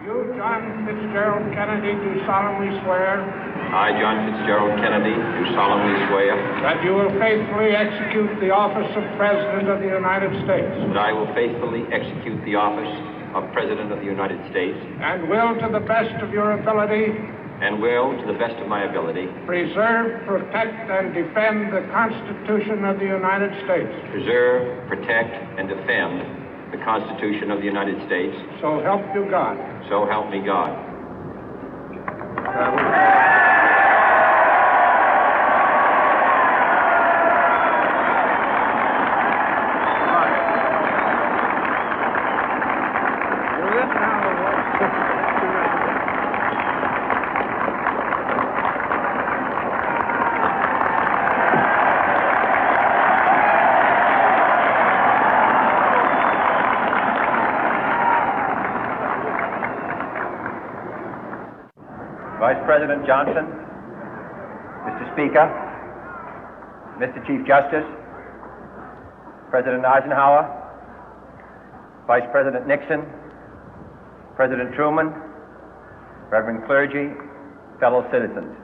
You, John Fitzgerald Kennedy, do solemnly swear. I, John Fitzgerald Kennedy, do solemnly swear. That you will faithfully execute the office of President of the United States. That I will faithfully execute the office of President of the United States. And will, to the best of your ability. And will, to the best of my ability. Preserve, protect, and defend the Constitution of the United States. Preserve, protect, and defend the Constitution of the United States. So help you God. So help me God. Vice President Johnson, Mr. Speaker, Mr. Chief Justice, President Eisenhower, Vice President Nixon, President Truman, Reverend clergy, fellow citizens.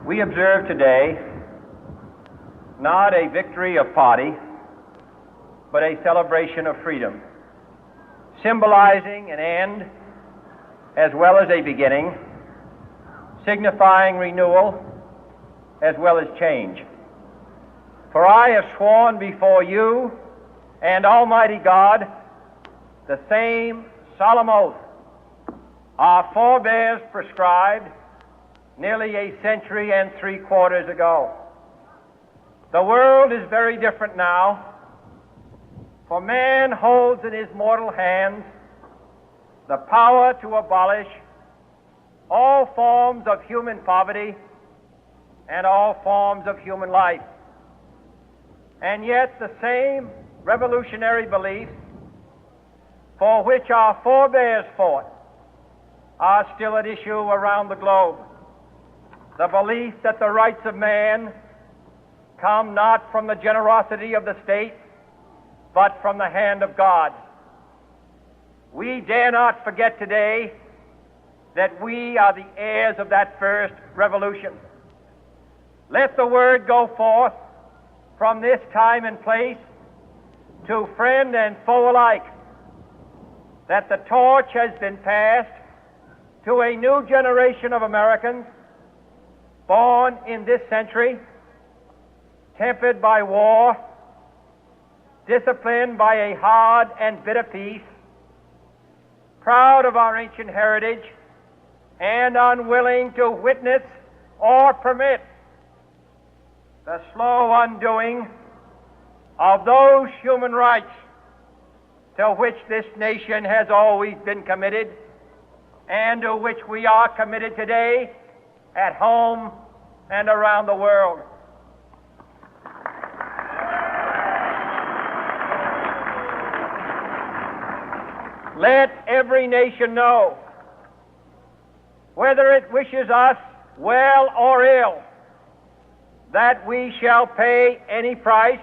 We observe today not a victory of party, but a celebration of freedom, symbolizing an end as well as a beginning, signifying renewal as well as change. For I have sworn before you and Almighty God the same solemn oath our forebears prescribed nearly a century and 3/4 ago. The world is very different now, for man holds in his mortal hands the power to abolish all forms of human poverty and all forms of human life. And yet the same revolutionary beliefs for which our forebears fought are still at issue around the globe. The belief that the rights of man come not from the generosity of the state, but from the hand of God. We dare not forget today that we are the heirs of that first revolution. Let the word go forth from this time and place to friend and foe alike that the torch has been passed to a new generation of Americans born in this century, tempered by war, disciplined by a hard and bitter peace, proud of our ancient heritage, and unwilling to witness or permit the slow undoing of those human rights to which this nation has always been committed and to which we are committed today at home and around the world. Let every nation know, whether it wishes us well or ill, that we shall pay any price,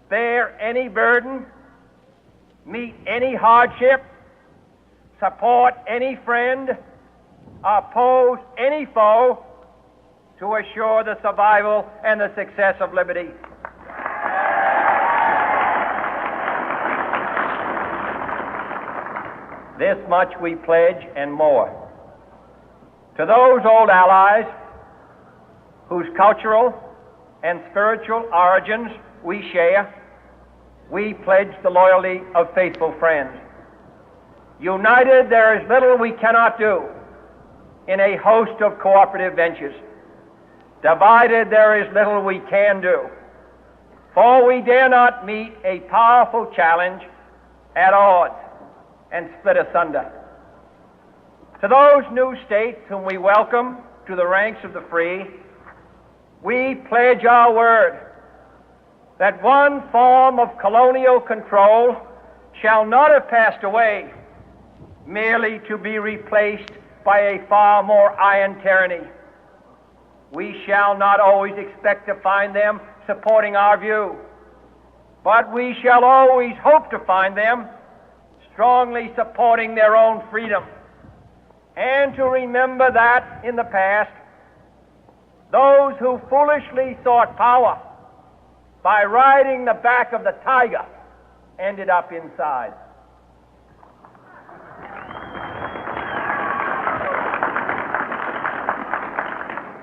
bear any burden, meet any hardship, support any friend, oppose any foe to assure the survival and the success of liberty. This much we pledge and more. To those old allies whose cultural and spiritual origins we share, we pledge the loyalty of faithful friends. United, there is little we cannot do in a host of cooperative ventures. Divided, there is little we can do, for we dare not meet a powerful challenge at odds and split asunder. To those new states whom we welcome to the ranks of the free, we pledge our word that one form of colonial control shall not have passed away merely to be replaced by a far more iron tyranny. We shall not always expect to find them supporting our view, but we shall always hope to find them strongly supporting their own freedom, and to remember that in the past, those who foolishly sought power by riding the back of the tiger ended up inside.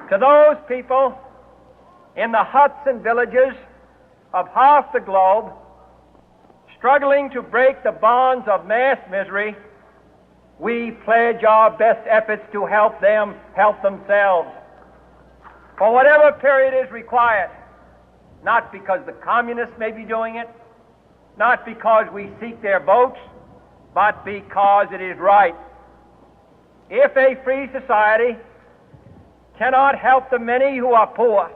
To those people in the huts and villages of half the globe struggling to break the bonds of mass misery, we pledge our best efforts to help them help themselves for whatever period is required, not because the communists may be doing it, not because we seek their votes, but because it is right. If a free society cannot help the many who are poor,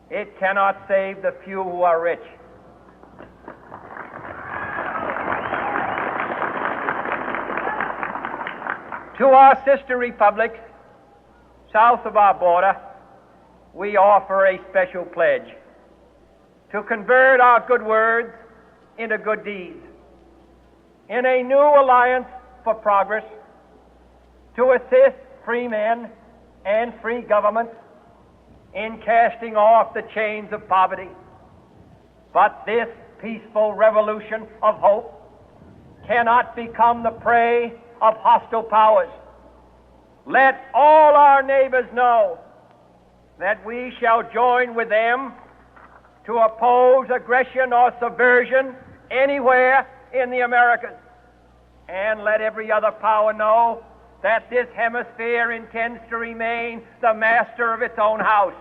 it cannot save the few who are rich. To our sister republics south of our border, we offer a special pledge to convert our good words into good deeds, in a new alliance for progress, to assist free men and free governments in casting off the chains of poverty. But this peaceful revolution of hope cannot become the prey of hostile powers. Let all our neighbors know that we shall join with them to oppose aggression or subversion anywhere in the Americas. And let every other power know that this hemisphere intends to remain the master of its own house.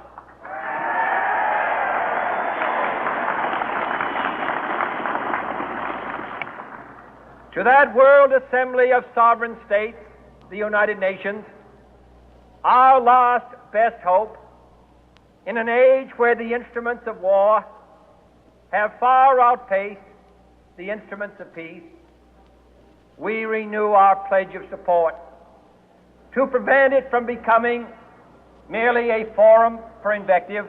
To that World Assembly of Sovereign States, the United Nations, our last best hope, in an age where the instruments of war have far outpaced the instruments of peace, we renew our pledge of support to prevent it from becoming merely a forum for invective,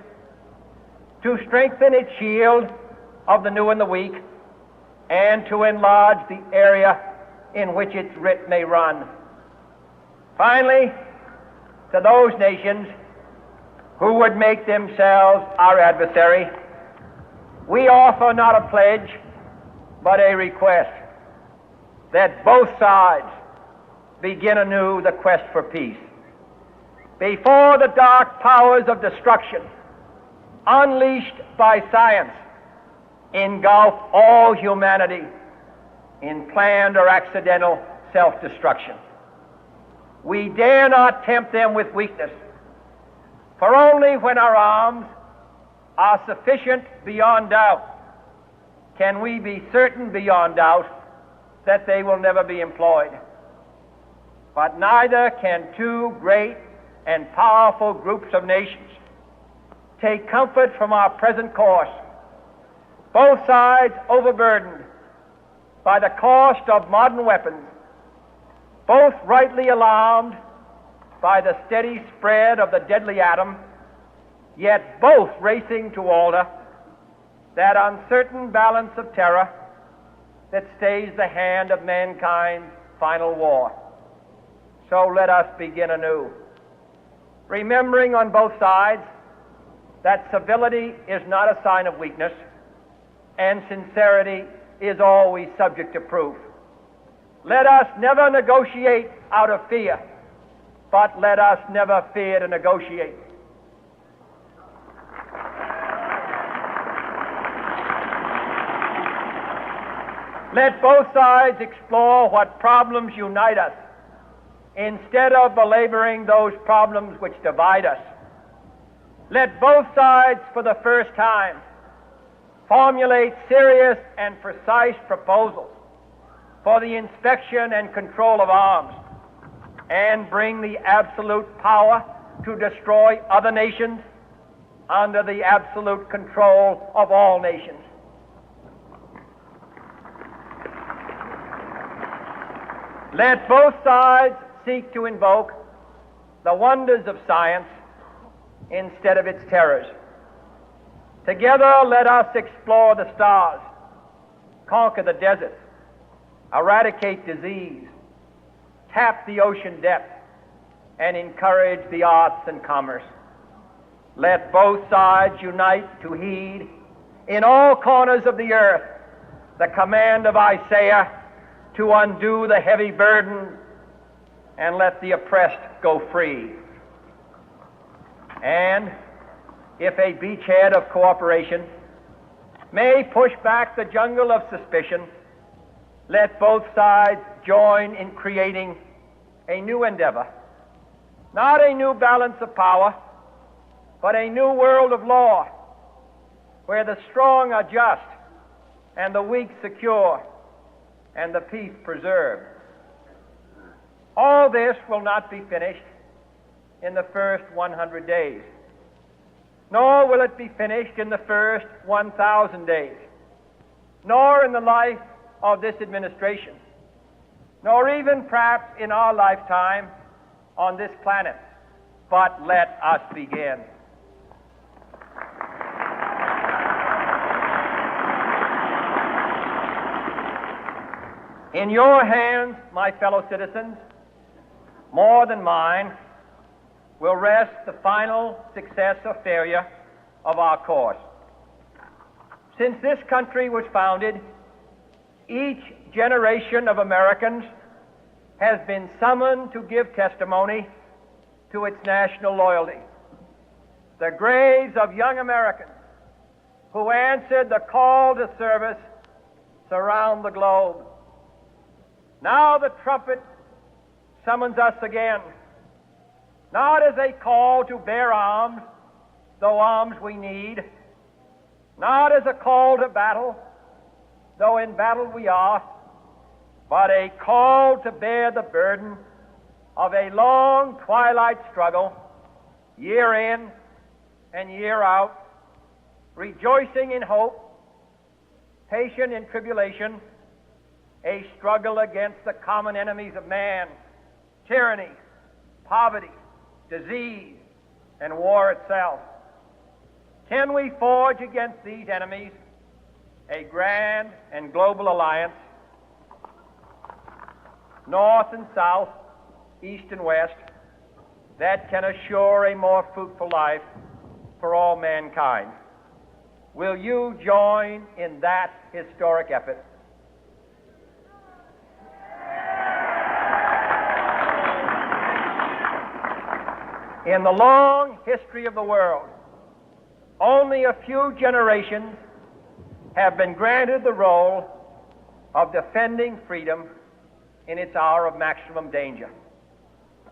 to strengthen its shield of the new and the weak, and to enlarge the area in which its writ may run. Finally, to those nations who would make themselves our adversary, we offer not a pledge, but a request that both sides begin anew the quest for peace. Before the dark powers of destruction, unleashed by science, engulf all humanity in planned or accidental self-destruction, we dare not tempt them with weakness, for only when our arms are sufficient beyond doubt can we be certain beyond doubt that they will never be employed. But neither can two great and powerful groups of nations take comfort from our present course, both sides overburdened by the cost of modern weapons, both rightly alarmed by the steady spread of the deadly atom, yet both racing to alter that uncertain balance of terror that stays the hand of mankind's final war. So let us begin anew, remembering on both sides that civility is not a sign of weakness, and sincerity is always subject to proof. Let us never negotiate out of fear, but let us never fear to negotiate. Let both sides explore what problems unite us, instead of belaboring those problems which divide us. Let both sides, for the first time, formulate serious and precise proposals for the inspection and control of arms, and bring the absolute power to destroy other nations under the absolute control of all nations. Let both sides seek to invoke the wonders of science instead of its terrors. Together let us explore the stars, conquer the deserts, eradicate disease, tap the ocean depth, and encourage the arts and commerce. Let both sides unite to heed in all corners of the earth the command of Isaiah to undo the heavy burden and let the oppressed go free. And if a beachhead of cooperation may push back the jungle of suspicion, let both sides join in creating a new endeavor, not a new balance of power, but a new world of law, where the strong are just and the weak secure and the peace preserved. All this will not be finished in the first 100 days, nor will it be finished in the first 1,000 days, nor in the life of this administration, nor even perhaps in our lifetime on this planet. But let us begin. In your hands, my fellow citizens, more than mine, will rest the final success or failure of our course. Since this country was founded, each generation of Americans has been summoned to give testimony to its national loyalty. The graves of young Americans who answered the call to service surround the globe. Now the trumpet summons us again, not as a call to bear arms, though arms we need, not as a call to battle, though in battle we are, but a call to bear the burden of a long twilight struggle, year in and year out, rejoicing in hope, patient in tribulation, a struggle against the common enemies of man, tyranny, poverty, disease, and war itself. Can we forge against these enemies a grand and global alliance, north and south, east and west, that can assure a more fruitful life for all mankind? Will you join in that historic effort? In the long history of the world, only a few generations have been granted the role of defending freedom in its hour of maximum danger.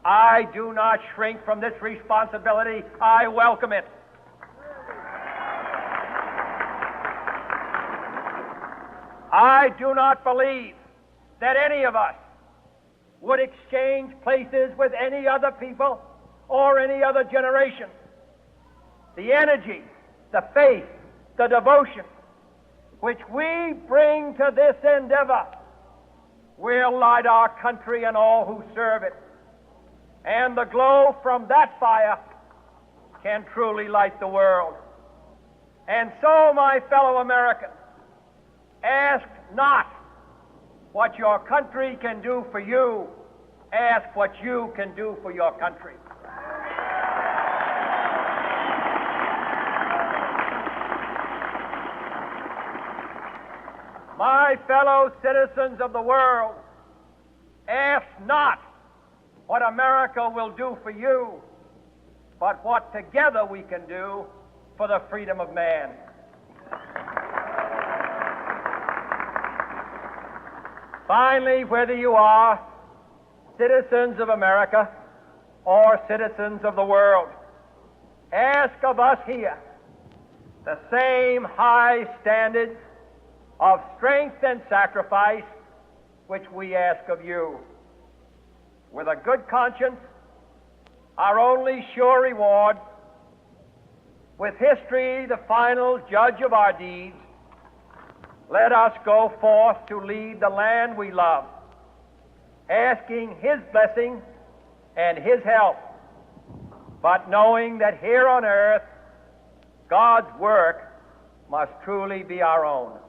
I do not shrink from this responsibility. I welcome it. I do not believe that any of us would exchange places with any other people or any other generation. The energy, the faith, the devotion which we bring to this endeavor will light our country and all who serve it. And the glow from that fire can truly light the world. And so, my fellow Americans, ask not what your country can do for you. Ask what you can do for your country. My fellow citizens of the world, ask not what America will do for you, but what together we can do for the freedom of man. Finally, whether you are citizens of America or citizens of the world, ask of us here the same high standards of strength and sacrifice which we ask of you. With a good conscience, our only sure reward, with history the final judge of our deeds, let us go forth to lead the land we love, asking His blessing and His help, but knowing that here on earth God's work must truly be our own.